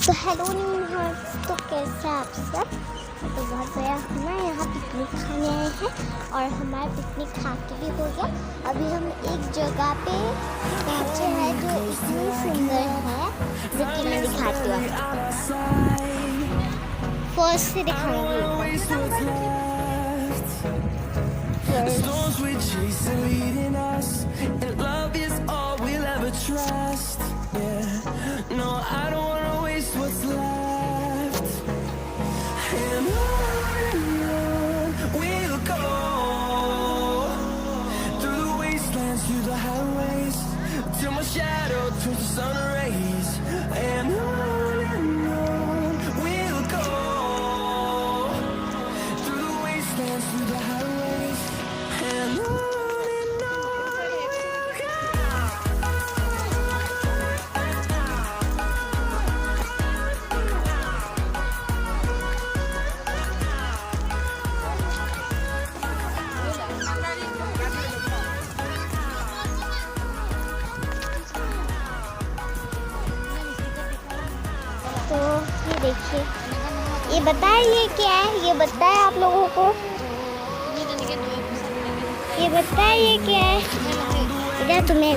तो हेलो तो कैसे आप सब। तो बहुत बढ़िया, हम ना यहाँ पिकनिक खाने आए हैं और हमारा पिकनिक खा के भी हो गया। अभी हम एक जगह पे पहुँचे हैं जो इतनी सुंदर है, जो कि मैं दिखाती हूँ आपको। फर्स्ट से दिखाऊंगी। through the highways till my shadow turns to sun rays, and on we'll go through the wastelands, through the highways, and on we'll go. तो ये देखिए, ये बताए ये क्या है, ये बताए आप लोगों को, ये बताए ये क्या है। इधर तुम्हें